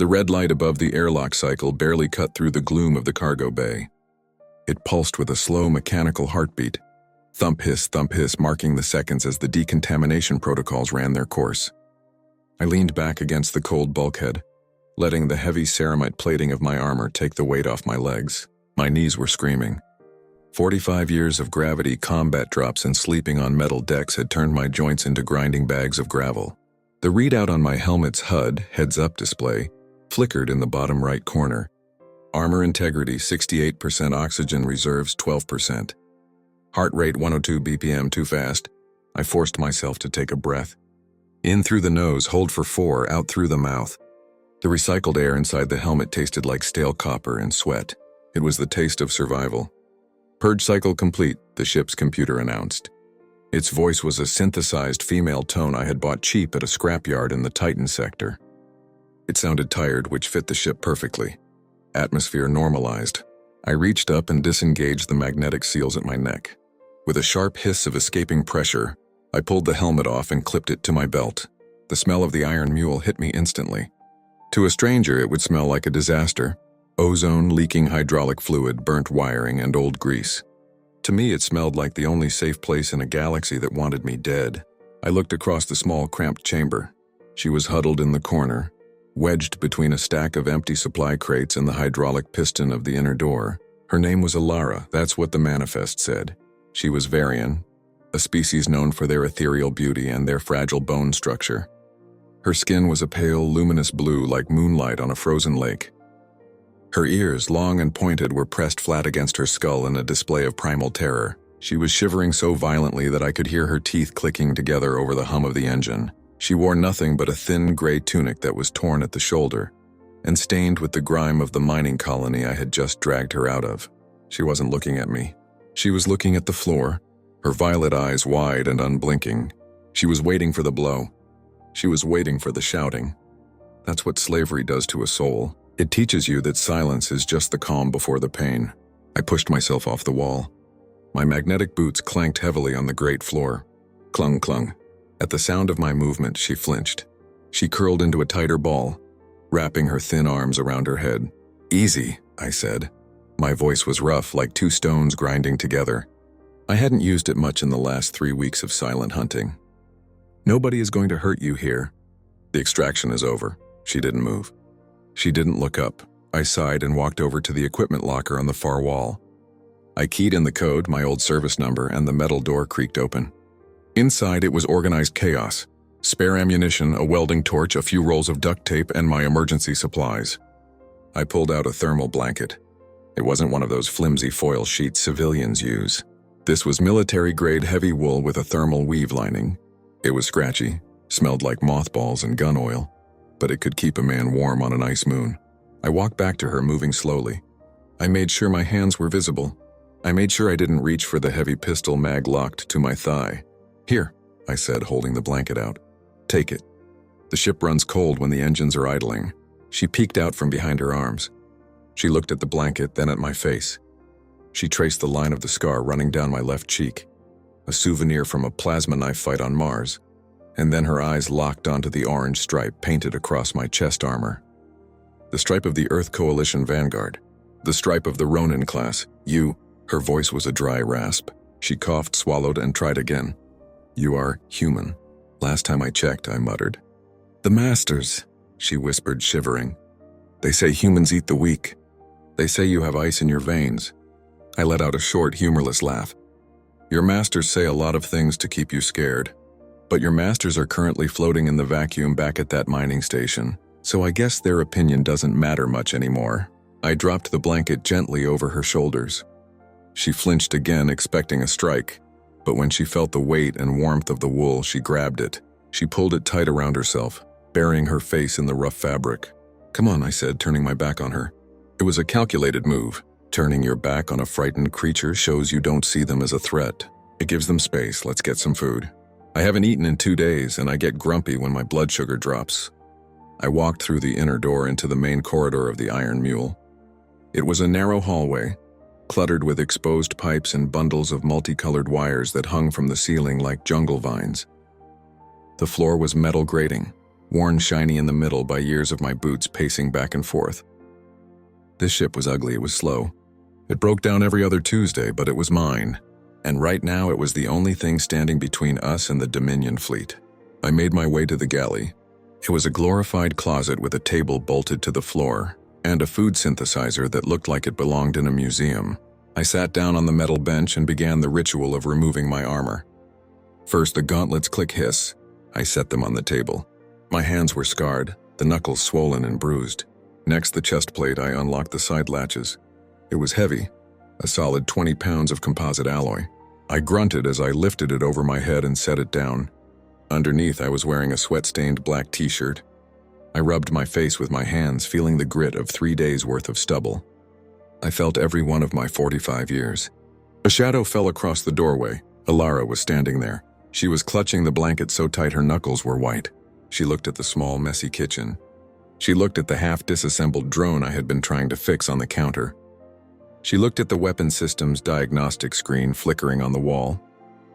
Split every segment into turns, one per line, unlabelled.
The red light above the airlock cycle barely cut through the gloom of the cargo bay. It pulsed with a slow mechanical heartbeat, thump hiss, marking the seconds as the decontamination protocols ran their course. I leaned back against the cold bulkhead, letting the heavy ceramite plating of my armor take the weight off my legs. My knees were screaming. 45 years of gravity, combat drops, and sleeping on metal decks had turned my joints into grinding bags of gravel. The readout on my helmet's HUD, heads-up display, flickered in the bottom right corner. Armor integrity 68%, oxygen reserves 12%. Heart rate 102 BPM, too fast. I forced myself to take a breath. In through the nose, hold for 4, out through the mouth. The recycled air inside the helmet tasted like stale copper and sweat. It was the taste of survival. Purge cycle complete, the ship's computer announced. Its voice was a synthesized female tone I had bought cheap at a scrapyard in the Titan sector. It sounded tired, which fit the ship perfectly. Atmosphere normalized. I reached up and disengaged the magnetic seals at my neck. With a sharp hiss of escaping pressure, I pulled the helmet off and clipped it to my belt. The smell of the Iron Mule hit me instantly. To a stranger, it would smell like a disaster. Ozone, leaking hydraulic fluid, burnt wiring, and old grease. To me, it smelled like the only safe place in a galaxy that wanted me dead. I looked across the small, cramped chamber. She was huddled in the corner, wedged between a stack of empty supply crates and the hydraulic piston of the inner door. Her name was Elara, that's what the manifest said. She was Varian, a species known for their ethereal beauty and their fragile bone structure. Her skin was a pale, luminous blue like moonlight on a frozen lake. Her ears, long and pointed, were pressed flat against her skull in a display of primal terror. She was shivering so violently that I could hear her teeth clicking together over the hum of the engine. She wore nothing but a thin gray tunic that was torn at the shoulder and stained with the grime of the mining colony I had just dragged her out of. She wasn't looking at me. She was looking at the floor, her violet eyes wide and unblinking. She was waiting for the blow. She was waiting for the shouting. That's what slavery does to a soul. It teaches you that silence is just the calm before the pain. I pushed myself off the wall. My magnetic boots clanked heavily on the grate floor. Clung, clung. At the sound of my movement, she flinched. She curled into a tighter ball, wrapping her thin arms around her head. "Easy," I said. My voice was rough, like two stones grinding together. I hadn't used it much in the last 3 weeks of silent hunting. "Nobody is going to hurt you here. The extraction is over." She didn't move. She didn't look up. I sighed and walked over to the equipment locker on the far wall. I keyed in the code, my old service number, and the metal door creaked open. Inside, it was organized chaos. Spare ammunition, a welding torch, a few rolls of duct tape, and my emergency supplies. I pulled out a thermal blanket. It wasn't one of those flimsy foil sheets civilians use. This was military-grade heavy wool with a thermal weave lining. It was scratchy, smelled like mothballs and gun oil, but it could keep a man warm on an ice moon. I walked back to her, moving slowly. I made sure my hands were visible. I made sure I didn't reach for the heavy pistol mag locked to my thigh. "Here," I said, holding the blanket out. "Take it. The ship runs cold when the engines are idling." She peeked out from behind her arms. She looked at the blanket, then at my face. She traced the line of the scar running down my left cheek, a souvenir from a plasma knife fight on Mars, and then her eyes locked onto the orange stripe painted across my chest armor. The stripe of the Earth Coalition Vanguard. The stripe of the Ronin class. "You..." Her voice was a dry rasp. She coughed, swallowed, and tried again. "You are human. Last time I checked," I muttered. "The masters," she whispered, shivering. "They say humans eat the weak. They say you have ice in your veins." I let out a short, humorless laugh. "Your masters say a lot of things to keep you scared. But your masters are currently floating in the vacuum back at that mining station, so I guess their opinion doesn't matter much anymore." I dropped the blanket gently over her shoulders. She flinched again, expecting a strike, but when she felt the weight and warmth of the wool, she grabbed it. She pulled it tight around herself, burying her face in the rough fabric. "Come on," I said, turning my back on her. It was a calculated move. Turning your back on a frightened creature shows you don't see them as a threat. It gives them space. Let's get some food. I haven't eaten in 2 days, and I get grumpy when my blood sugar drops. I walked through the inner door into the main corridor of the Iron Mule. It was a narrow hallway, cluttered with exposed pipes and bundles of multicolored wires that hung from the ceiling like jungle vines. The floor was metal grating, worn shiny in the middle by years of my boots pacing back and forth. This ship was ugly, it was slow. It broke down every other Tuesday, but it was mine. And right now it was the only thing standing between us and the Dominion fleet. I made my way to the galley. It was a glorified closet with a table bolted to the floor, and a food synthesizer that looked like it belonged in a museum. I sat down on the metal bench and began the ritual of removing my armor. First, the gauntlets click hiss. I set them on the table. My hands were scarred, the knuckles swollen and bruised. Next, the chest plate, I unlocked the side latches. It was heavy, a solid 20 pounds of composite alloy. I grunted as I lifted it over my head and set it down. Underneath, I was wearing a sweat-stained black t-shirt. I rubbed my face with my hands, feeling the grit of 3 days' worth of stubble. I felt every one of my 45 years. A shadow fell across the doorway. Elara was standing there. She was clutching the blanket so tight her knuckles were white. She looked at the small, messy kitchen. She looked at the half-disassembled drone I had been trying to fix on the counter. She looked at the weapon system's diagnostic screen flickering on the wall.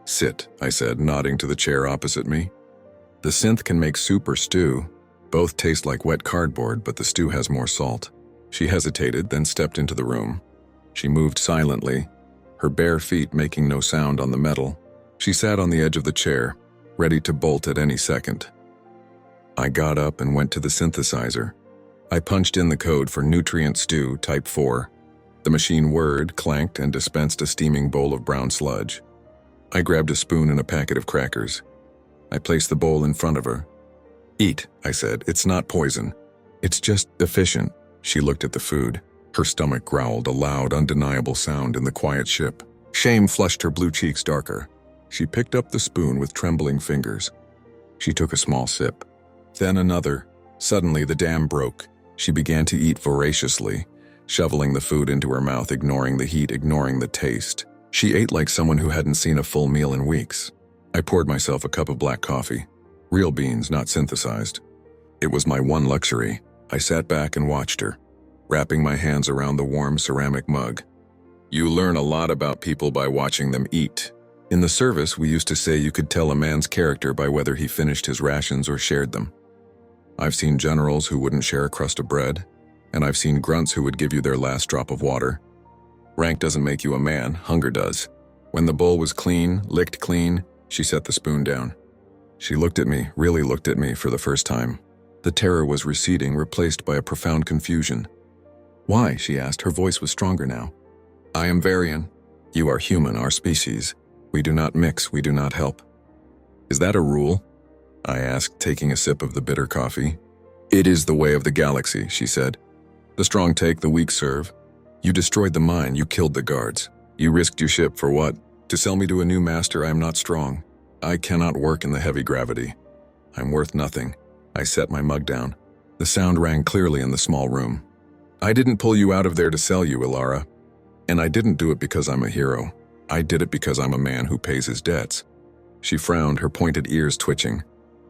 "Sit," I said, nodding to the chair opposite me. "The synth can make soup or stew. Both taste like wet cardboard, but the stew has more salt." She hesitated, then stepped into the room. She moved silently, her bare feet making no sound on the metal. She sat on the edge of the chair, ready to bolt at any second. I got up and went to the synthesizer. I punched in the code for nutrient stew type 4. The machine whirred, clanked, and dispensed a steaming bowl of brown sludge. I grabbed a spoon and a packet of crackers. I placed the bowl in front of her. "Eat," I said. "It's not poison. It's just efficient." She looked at the food. Her stomach growled, a loud, undeniable sound in the quiet ship. Shame flushed her blue cheeks darker. She picked up the spoon with trembling fingers. She took a small sip. Then another. Suddenly the dam broke. She began to eat voraciously, shoveling the food into her mouth, ignoring the heat, ignoring the taste. She ate like someone who hadn't seen a full meal in weeks. I poured myself a cup of black coffee. Real beans, not synthesized. It was my one luxury. I sat back and watched her, wrapping my hands around the warm ceramic mug. You learn a lot about people by watching them eat. In the service, we used to say you could tell a man's character by whether he finished his rations or shared them. I've seen generals who wouldn't share a crust of bread, and I've seen grunts who would give you their last drop of water. Rank doesn't make you a man, hunger does. When the bowl was clean, licked clean, she set the spoon down. She looked at me, really looked at me for the first time. The terror was receding, replaced by a profound confusion. "Why?" she asked. Her voice was stronger now. "I am Varian. You are human, our species. We do not mix, we do not help." "Is that a rule?" I asked, taking a sip of the bitter coffee. "It is the way of the galaxy," she said. "The strong take, the weak serve. You destroyed the mine, you killed the guards. You risked your ship for what? To sell me to a new master. I am not strong. I cannot work in the heavy gravity. I'm worth nothing." I set my mug down. The sound rang clearly in the small room. "I didn't pull you out of there to sell you, Elara. And I didn't do it because I'm a hero. I did it because I'm a man who pays his debts." She frowned, her pointed ears twitching.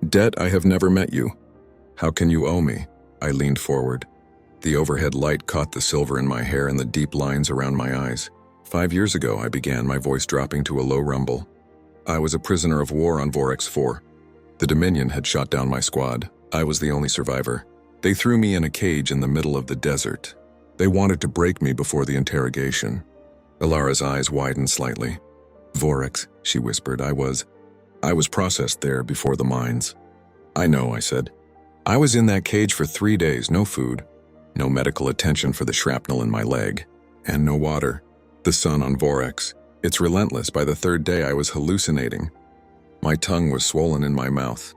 "Debt? I have never met you. How can you owe me?" I leaned forward. The overhead light caught the silver in my hair and the deep lines around my eyes. 5 years ago, I began, my voice dropping to a low rumble. I was a prisoner of war on Vorex 4. The Dominion had shot down my squad. I was the only survivor. They threw me in a cage in the middle of the desert. They wanted to break me before the interrogation. Elara's eyes widened slightly. "Vorex," she whispered. I was processed there before the mines." "I know," I said. "I was in that cage for 3 days, no food, no medical attention for the shrapnel in my leg, and no water. The sun on Vorex, it's relentless. By the 3rd day I was hallucinating. My tongue was swollen in my mouth.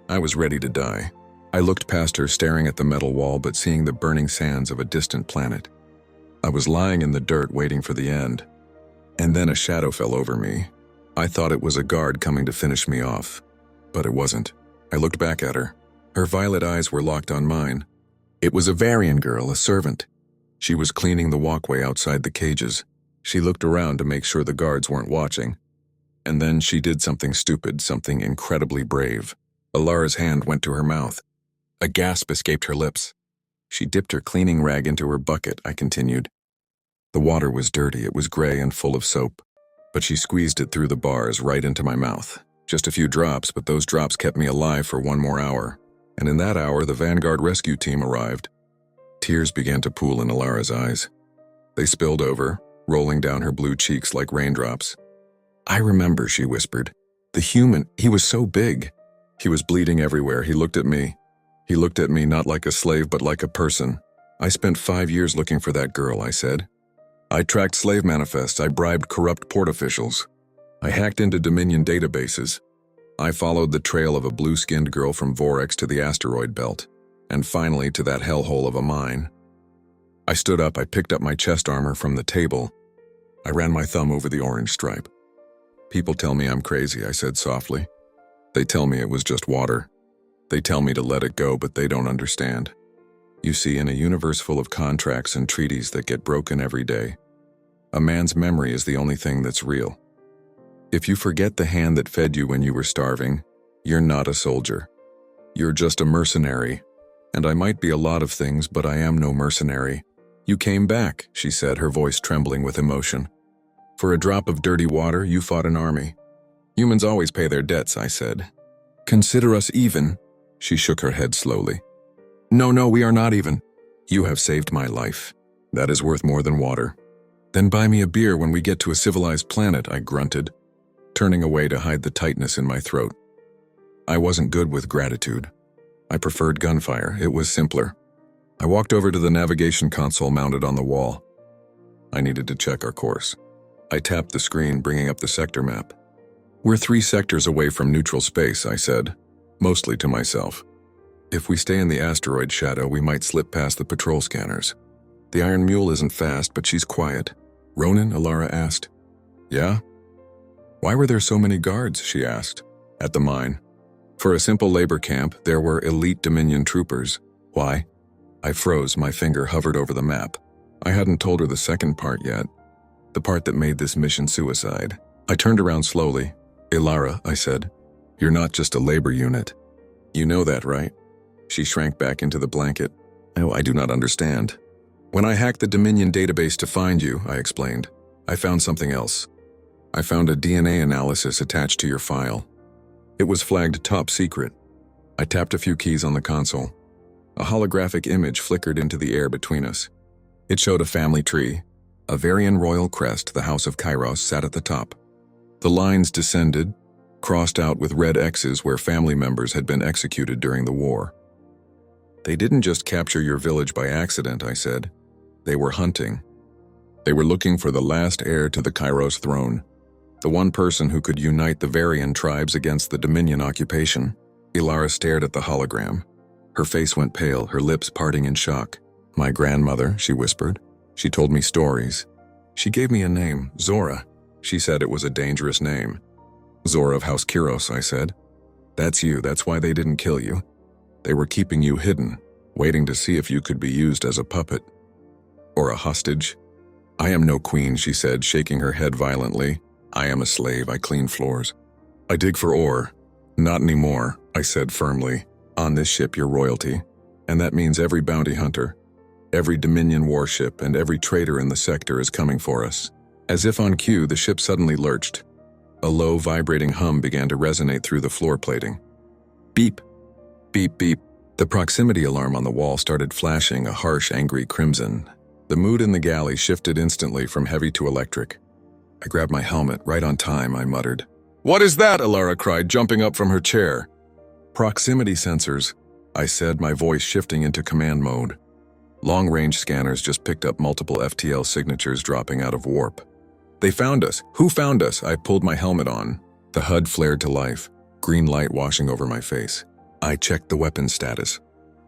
I was ready to die." I looked past her, staring at the metal wall but seeing the burning sands of a distant planet. I was lying in the dirt waiting for the end. And then a shadow fell over me. I thought it was a guard coming to finish me off, but it wasn't. I looked back at her. Her violet eyes were locked on mine. It was a Varian girl, a servant. She was cleaning the walkway outside the cages. She looked around to make sure the guards weren't watching. And then she did something stupid, something incredibly brave. Elara's hand went to her mouth. A gasp escaped her lips. She dipped her cleaning rag into her bucket, I continued. The water was dirty, it was gray and full of soap. But she squeezed it through the bars right into my mouth. Just a few drops, but those drops kept me alive for 1 more hour. And in that hour, the Vanguard rescue team arrived. Tears began to pool in Elara's eyes. They spilled over, rolling down her blue cheeks like raindrops. "I remember," she whispered. "The human, he was so big. He was bleeding everywhere. He looked at me. He looked at me not like a slave but like a person. I spent 5 years looking for that girl," I said. "I tracked slave manifests. I bribed corrupt port officials. I hacked into Dominion databases. I followed the trail of a blue-skinned girl from Vorex to the asteroid belt, and finally to that hellhole of a mine." I stood up. I picked up my chest armor from the table. I ran my thumb over the orange stripe. "People tell me I'm crazy," I said softly. "They tell me it was just water. They tell me to let it go, but they don't understand. You see, in a universe full of contracts and treaties that get broken every day, a man's memory is the only thing that's real. If you forget the hand that fed you when you were starving, you're not a soldier. You're just a mercenary. And I might be a lot of things, but I am no mercenary." "You came back," she said, her voice trembling with emotion. "For a drop of dirty water, you fought an army." "Humans always pay their debts," I said. "Consider us even." She shook her head slowly. No, we are not even. You have saved my life. That is worth more than water." "Then buy me a beer when we get to a civilized planet," I grunted, turning away to hide the tightness in my throat. I wasn't good with gratitude. I preferred gunfire. It was simpler. I walked over to the navigation console mounted on the wall. I needed to check our course. I tapped the screen, bringing up the sector map. "We're 3 sectors away from neutral space," I said, mostly to myself. "If we stay in the asteroid shadow, we might slip past the patrol scanners. The Iron Mule isn't fast, but she's quiet." "Ronin?" Elara asked. "Yeah?" "Why were there so many guards?" she asked. "At the mine. For a simple labor camp, there were elite Dominion troopers." "Why?" I froze. My finger hovered over the map. I hadn't told her the second part yet, the part that made this mission suicide. I turned around slowly. "Elara," I said, "you're not just a labor unit. You know that, right?" She shrank back into the blanket. "Oh, I do not understand." "When I hacked the Dominion database to find you," I explained, "I found something else. I found a DNA analysis attached to your file. It was flagged top secret." I tapped a few keys on the console. A holographic image flickered into the air between us. It showed a family tree. A Varian royal crest, the House of Kyros, sat at the top. The lines descended, crossed out with red X's where family members had been executed during the war. "They didn't just capture your village by accident," I said. "They were hunting. They were looking for the last heir to the Kyros throne, the one person who could unite the Varian tribes against the Dominion occupation." Elara stared at the hologram. Her face went pale, her lips parting in shock. "My grandmother," she whispered. "She told me stories. She gave me a name, Zora. She said it was a dangerous name." "Zora of House Kyros," I said. "That's you. That's why they didn't kill you. They were keeping you hidden, waiting to see if you could be used as a puppet. Or a hostage." "I am no queen," she said, shaking her head violently. "I am a slave. I clean floors. I dig for ore." "Not anymore," I said firmly. "On this ship, you're royalty. And that means every bounty hunter, every Dominion warship, and every traitor in the sector is coming for us." As if on cue, the ship suddenly lurched. A low, vibrating hum began to resonate through the floor plating. Beep. Beep, beep. The proximity alarm on the wall started flashing a harsh, angry crimson. The mood in the galley shifted instantly from heavy to electric. I grabbed my helmet. "Right on time," I muttered. "What is that?" Elara cried, jumping up from her chair. "Proximity sensors," I said, my voice shifting into command mode. Long-range scanners just picked up multiple FTL signatures dropping out of warp. "They found us." "Who found us?" I pulled my helmet on. The HUD flared to life, green light washing over my face. I checked the weapons status.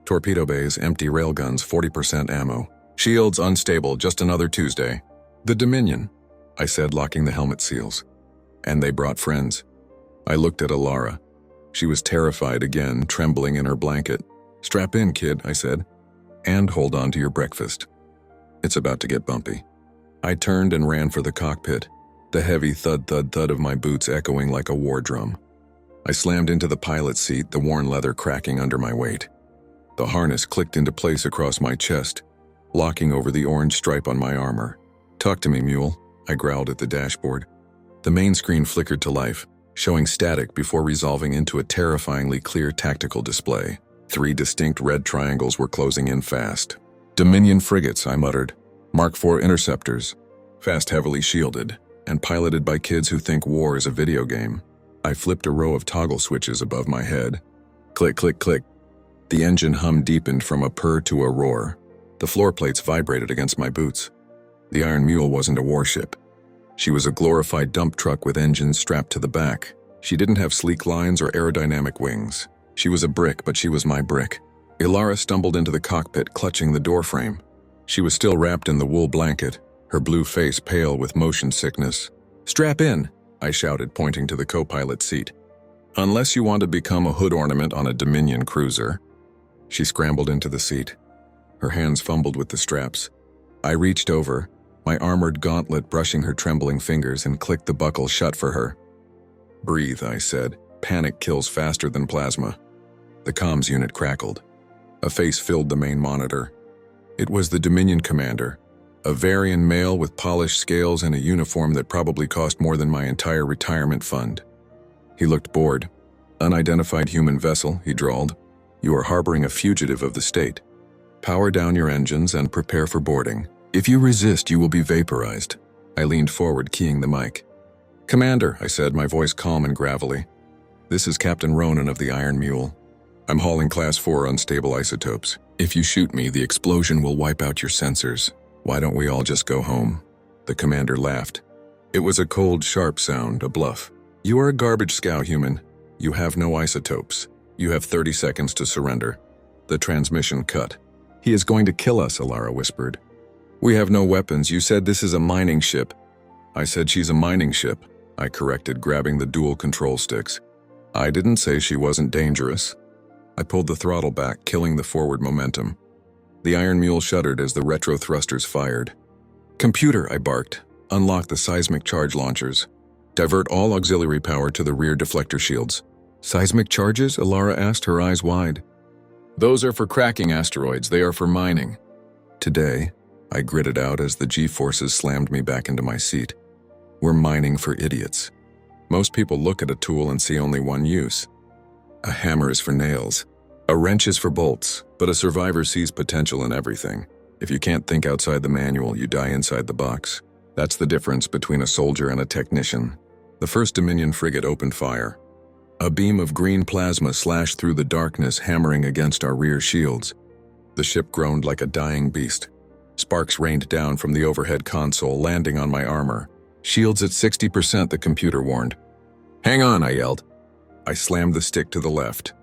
Torpedo bays, empty railguns, 40% ammo. Shields unstable, just another Tuesday. "The Dominion," I said, locking the helmet seals. "And they brought friends." I looked at Elara. She was terrified again, trembling in her blanket. "Strap in, kid," I said. "And hold on to your breakfast. It's about to get bumpy." I turned and ran for the cockpit, the heavy thud-thud-thud of my boots echoing like a war drum. I slammed into the pilot's seat, the worn leather cracking under my weight. The harness clicked into place across my chest, locking over the orange stripe on my armor. "Talk to me, Mule," I growled at the dashboard. The main screen flickered to life, showing static before resolving into a terrifyingly clear tactical display. 3 distinct red triangles were closing in fast. Dominion frigates, I muttered. Mark IV interceptors. Fast, heavily shielded, and piloted by kids who think war is a video game. I flipped a row of toggle switches above my head. Click, click, click. The engine hum deepened from a purr to a roar. The floor plates vibrated against my boots. The Iron Mule wasn't a warship. She was a glorified dump truck with engines strapped to the back. She didn't have sleek lines or aerodynamic wings. She was a brick, but she was my brick. Elara stumbled into the cockpit, clutching the doorframe. She was still wrapped in the wool blanket, her blue face pale with motion sickness. "Strap in," I shouted, pointing to the co-pilot seat. "Unless you want to become a hood ornament on a Dominion cruiser." She scrambled into the seat. Her hands fumbled with the straps. I reached over, my armored gauntlet brushing her trembling fingers, and clicked the buckle shut for her. "Breathe," I said. "Panic kills faster than plasma." The comms unit crackled. A face filled the main monitor. It was the Dominion commander, a Varian male with polished scales and a uniform that probably cost more than my entire retirement fund. He looked bored. "Unidentified human vessel," he drawled. "You are harboring a fugitive of the state. Power down your engines and prepare for boarding. If you resist, you will be vaporized." I leaned forward, keying the mic. "Commander," I said, my voice calm and gravelly. "This is Captain Ronin of the Iron Mule. I'm hauling Class 4 unstable isotopes. If you shoot me, the explosion will wipe out your sensors. Why don't we all just go home?" The commander laughed. It was a cold, sharp sound, a bluff. "You are a garbage scow, human. You have no isotopes. You have 30 seconds to surrender." The transmission cut. "He is going to kill us," Elara whispered. "We have no weapons. You said this is a mining ship." "I said she's a mining ship," I corrected, grabbing the dual control sticks. "I didn't say she wasn't dangerous." I pulled the throttle back, killing the forward momentum. The Iron Mule shuddered as the retro thrusters fired. "Computer," I barked. "Unlock the seismic charge launchers. Divert all auxiliary power to the rear deflector shields." "Seismic charges?" Elara asked, her eyes wide. "Those are for cracking asteroids. They are for mining." "Today," I gritted out as the G-forces slammed me back into my seat, "we're mining for idiots." Most people look at a tool and see only one use. A hammer is for nails. A wrench is for bolts, but a survivor sees potential in everything. If you can't think outside the manual, you die inside the box. That's the difference between a soldier and a technician. The first Dominion frigate opened fire. A beam of green plasma slashed through the darkness, hammering against our rear shields. The ship groaned like a dying beast. Sparks rained down from the overhead console, landing on my armor. "Shields at 60%, the computer warned. "Hang on," I yelled. I slammed the stick to the left.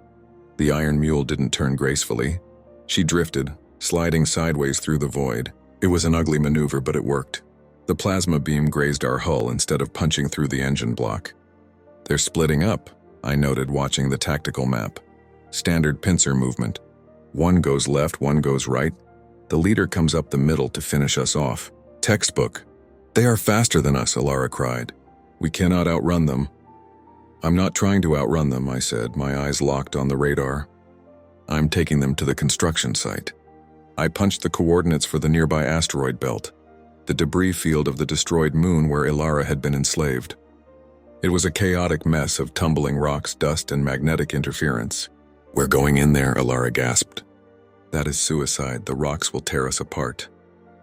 The Iron Mule didn't turn gracefully. She drifted, sliding sideways through the void. It was an ugly maneuver, but it worked. The plasma beam grazed our hull instead of punching through the engine block. "They're splitting up," I noted, watching the tactical map. Standard pincer movement. One goes left, one goes right. The leader comes up the middle to finish us off. Textbook. "They are faster than us," Elara cried. "We cannot outrun them." "I'm not trying to outrun them," I said, my eyes locked on the radar. "I'm taking them to the construction site." I punched the coordinates for the nearby asteroid belt, the debris field of the destroyed moon where Elara had been enslaved. It was a chaotic mess of tumbling rocks, dust, and magnetic interference. "We're going in there," Elara gasped. "That is suicide. The rocks will tear us apart."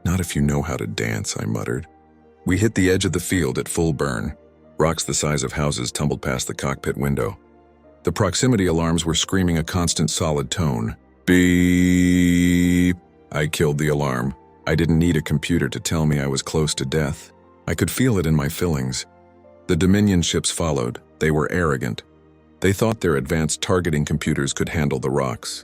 "Not if you know how to dance," I muttered. We hit the edge of the field at full burn. Rocks the size of houses tumbled past the cockpit window. The proximity alarms were screaming a constant solid tone. Beep! I killed the alarm. I didn't need a computer to tell me I was close to death. I could feel it in my fillings. The Dominion ships followed. They were arrogant. They thought their advanced targeting computers could handle the rocks.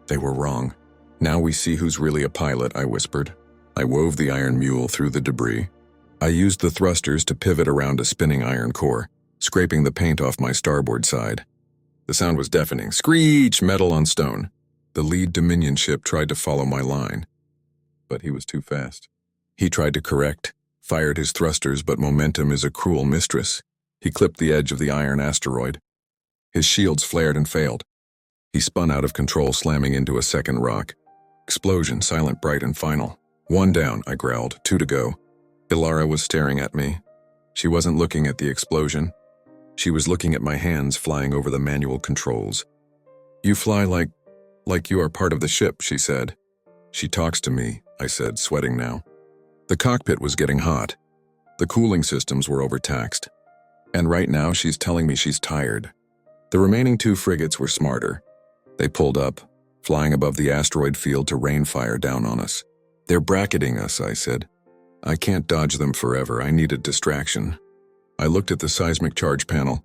They were wrong. "Now we see who's really a pilot," I whispered. I wove the Iron Mule through the debris. I used the thrusters to pivot around a spinning iron core, scraping the paint off my starboard side. The sound was deafening. Screech! Metal on stone. The lead Dominion ship tried to follow my line, but he was too fast. He tried to correct, fired his thrusters, but momentum is a cruel mistress. He clipped the edge of the iron asteroid. His shields flared and failed. He spun out of control, slamming into a second rock. Explosion, silent, bright, and final. "One down," I growled. "Two to go." Elara was staring at me. She wasn't looking at the explosion. She was looking at my hands flying over the manual controls. "You fly like..." Like you are part of the ship, she said. She talks to me, I said, sweating now. The cockpit was getting hot. The cooling systems were overtaxed. And right now she's telling me she's tired. The remaining 2 frigates were smarter. They pulled up, flying above the asteroid field to rain fire down on us. They're bracketing us, I said. I can't dodge them forever. I need a distraction. I looked at the seismic charge panel.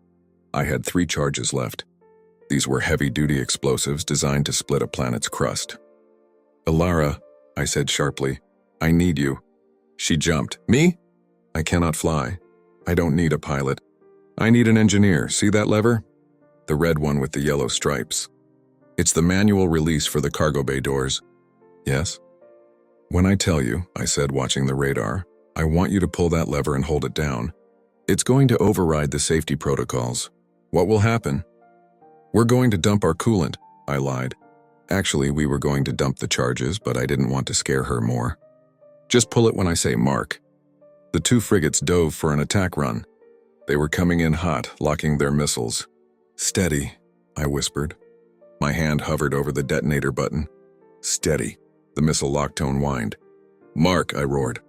I had 3 charges left. These were heavy-duty explosives designed to split a planet's crust. Elara, I said sharply, I need you. She jumped. Me? I cannot fly. I don't need a pilot. I need an engineer. See that lever? The red one with the yellow stripes. It's the manual release for the cargo bay doors. Yes? When I tell you, I said, watching the radar, I want you to pull that lever and hold it down. It's going to override the safety protocols. What will happen? We're going to dump our coolant, I lied. Actually, we were going to dump the charges, but I didn't want to scare her more. Just pull it when I say mark. The 2 frigates dove for an attack run. They were coming in hot, locking their missiles. Steady, I whispered. My hand hovered over the detonator button. Steady, the missile lock tone whined. Mark, I roared.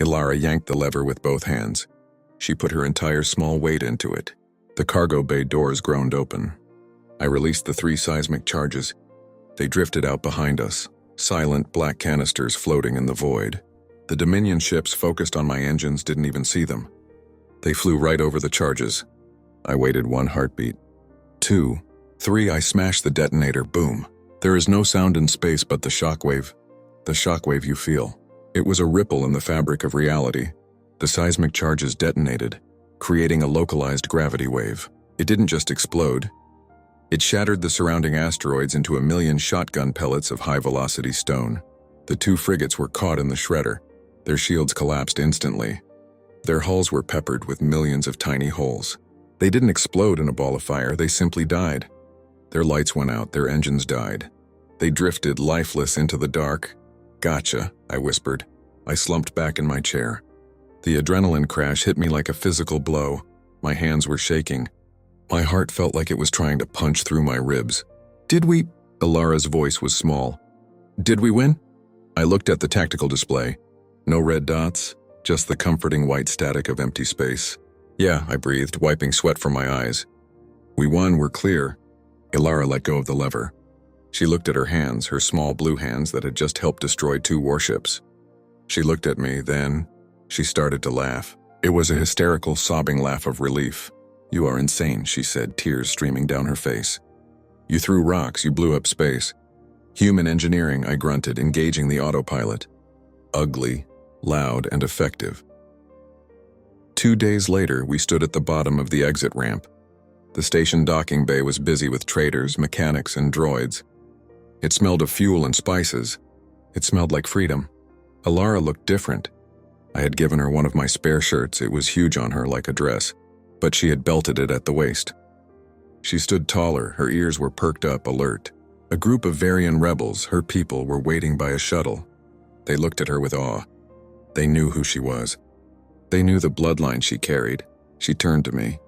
Elara yanked the lever with both hands. She put her entire small weight into it. The cargo bay doors groaned open. I released the 3 seismic charges. They drifted out behind us, silent black canisters floating in the void. The Dominion ships focused on my engines didn't even see them. They flew right over the charges. I waited 1 heartbeat. 2, 3, I smashed the detonator, boom. There is no sound in space but the shockwave. The shockwave you feel. It was a ripple in the fabric of reality. The seismic charges detonated, creating a localized gravity wave. It didn't just explode. It shattered the surrounding asteroids into 1,000,000 shotgun pellets of high-velocity stone. The 2 frigates were caught in the shredder. Their shields collapsed instantly. Their hulls were peppered with millions of tiny holes. They didn't explode in a ball of fire, they simply died. Their lights went out, their engines died. They drifted lifeless into the dark. Gotcha, I whispered. I slumped back in my chair. The adrenaline crash hit me like a physical blow. My hands were shaking. My heart felt like it was trying to punch through my ribs. Did we? Elara's voice was small. Did we win? I looked at the tactical display. No red dots, just the comforting white static of empty space. Yeah, I breathed, wiping sweat from my eyes. We won, we're clear. Elara let go of the lever. She looked at her hands, her small blue hands that had just helped destroy 2 warships. She looked at me, then she started to laugh. It was a hysterical, sobbing laugh of relief. You are insane, she said, tears streaming down her face. You threw rocks, you blew up space. Human engineering, I grunted, engaging the autopilot. Ugly, loud, and effective. 2 days later, we stood at the bottom of the exit ramp. The station docking bay was busy with traders, mechanics, and droids. It smelled of fuel and spices. It smelled like freedom. Elara looked different. I had given her one of my spare shirts. It was huge on her like a dress, but she had belted it at the waist. She stood taller, her ears were perked up, alert. A group of Varian rebels, her people, were waiting by a shuttle. They looked at her with awe. They knew who she was. They knew the bloodline she carried. She turned to me.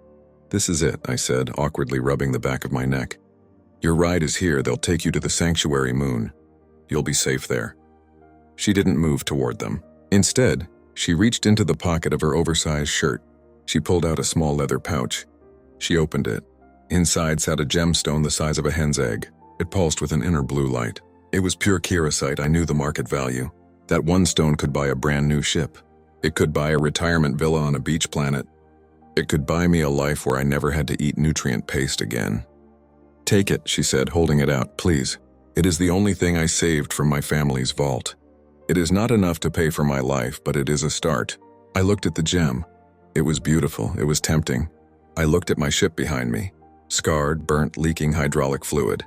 This is it, I said, awkwardly rubbing the back of my neck. Your ride is here. They'll take you to the sanctuary moon. You'll be safe there. She didn't move toward them. Instead, she reached into the pocket of her oversized shirt. She pulled out a small leather pouch. She opened it. Inside sat a gemstone the size of a hen's egg. It pulsed with an inner blue light. It was pure Kyrosite. I knew the market value. That one stone could buy a brand new ship. It could buy a retirement villa on a beach planet. It could buy me a life where I never had to eat nutrient paste again. Take it, she said, holding it out, please. It is the only thing I saved from my family's vault. It is not enough to pay for my life, but it is a start. I looked at the gem. It was beautiful. It was tempting. I looked at my ship behind me. Scarred, burnt, leaking hydraulic fluid.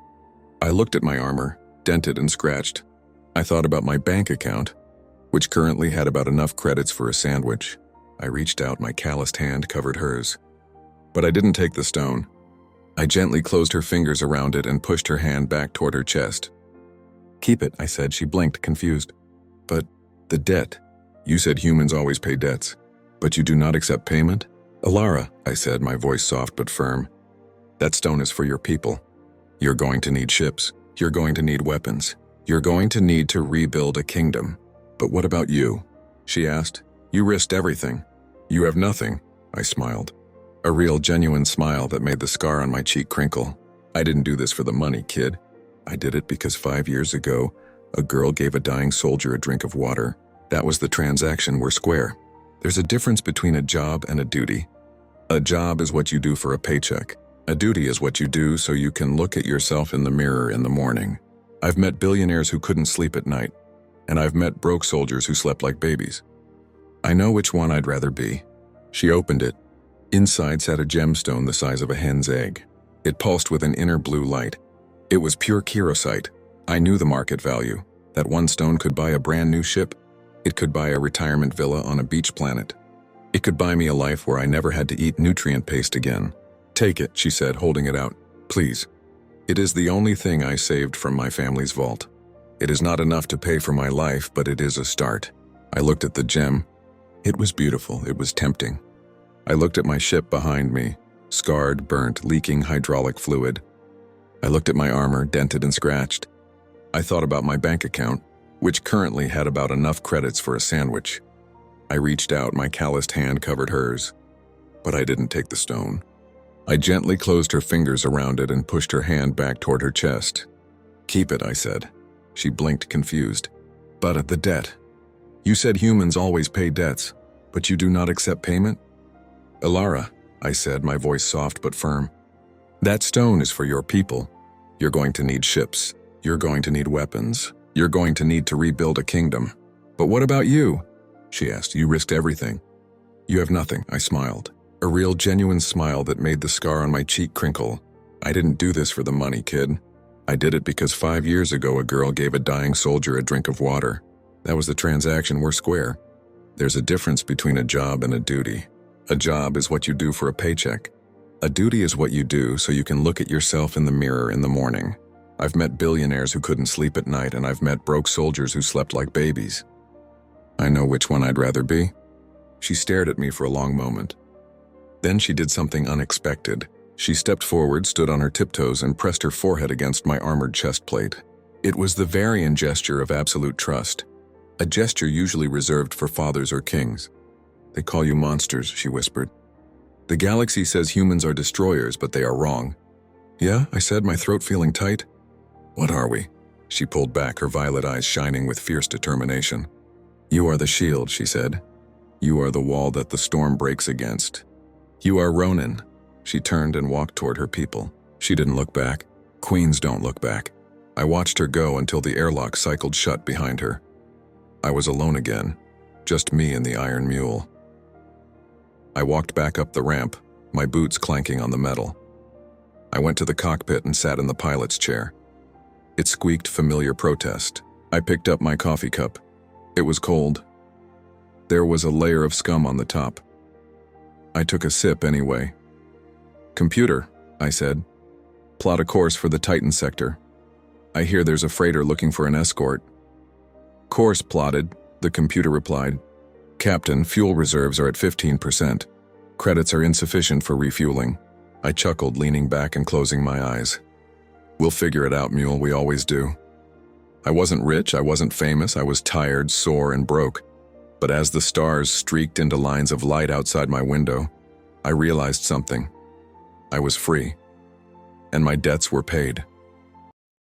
I looked at my armor, dented and scratched. I thought about my bank account, which currently had about enough credits for a sandwich. I reached out, my calloused hand covered hers. But I didn't take the stone. I gently closed her fingers around it and pushed her hand back toward her chest. Keep it, I said. She blinked, confused. But the debt. You said humans always pay debts, but you do not accept payment? Elara, I said, my voice soft but firm. That stone is for your people. You're going to need ships, You're going to need weapons. You're going to need to rebuild a kingdom. But what about you? She asked. You risked everything. You have nothing, I smiled. A real, genuine smile that made the scar on my cheek crinkle. I didn't do this for the money, kid. I did it because 5 years ago, a girl gave a dying soldier a drink of water. That was the transaction. We're square. There's a difference between a job and a duty. A job is what you do for a paycheck. A duty is what you do so you can look at yourself in the mirror in the morning. I've met billionaires who couldn't sleep at night, and I've met broke soldiers who slept like babies. I know which one I'd rather be. She opened it. Inside sat a gemstone the size of a hen's egg. It pulsed with an inner blue light. It was pure Kyrosite. I knew the market value. That one stone could buy a brand new ship. It could buy a retirement villa on a beach planet. It could buy me a life where I never had to eat nutrient paste again. Take it, she said, holding it out. Please. It is the only thing I saved from my family's vault. It is not enough to pay for my life, but it is a start. I looked at the gem. It was beautiful. It was tempting. I looked at my ship behind me, scarred, burnt, leaking hydraulic fluid. I looked at my armor, dented and scratched. I thought about my bank account, which currently had about enough credits for a sandwich. I reached out, my calloused hand covered hers. But I didn't take the stone. I gently closed her fingers around it and pushed her hand back toward her chest. Keep it, I said. She blinked, confused. But at the debt. You said humans always pay debts, but you do not accept payment? Elara, I said, my voice soft but firm. That stone is for your people. You're going to need ships. You're going to need weapons. You're going to need to rebuild a kingdom. But what about you? She asked. You risked everything. You have nothing, I smiled. A real, genuine smile that made the scar on my cheek crinkle. I didn't do this for the money, kid. I did it because 5 years ago a girl gave a dying soldier a drink of water. That was the transaction. We're square. There's a difference between a job and a duty. A job is what you do for a paycheck. A duty is what you do so you can look at yourself in the mirror in the morning. I've met billionaires who couldn't sleep at night, and I've met broke soldiers who slept like babies. I know which one I'd rather be. She stared at me for a long moment. Then she did something unexpected. She stepped forward, stood on her tiptoes, and pressed her forehead against my armored chest plate. It was the Varian gesture of absolute trust, a gesture usually reserved for fathers or kings. They call you monsters, she whispered. The galaxy says humans are destroyers, but they are wrong. Yeah, I said, my throat feeling tight. What are we? She pulled back, her violet eyes shining with fierce determination. You are the shield, she said. You are the wall that the storm breaks against. You are Ronin. She turned and walked toward her people. She didn't look back. Queens don't look back. I watched her go until the airlock cycled shut behind her. I was alone again, just me and the Iron Mule. I walked back up the ramp, my boots clanking on the metal. I went to the cockpit and sat in the pilot's chair. It squeaked familiar protest. I picked up my coffee cup. It was cold. There was a layer of scum on the top. I took a sip anyway. Computer, I said. Plot a course for the Titan sector. I hear there's a freighter looking for an escort. Course plotted, the computer replied. Captain, fuel reserves are at 15%. Credits are insufficient for refueling. I chuckled, leaning back and closing my eyes. We'll figure it out, Mule, we always do. I wasn't rich, I wasn't famous, I was tired, sore, and broke. But as the stars streaked into lines of light outside my window, I realized something. I was free. And my debts were paid.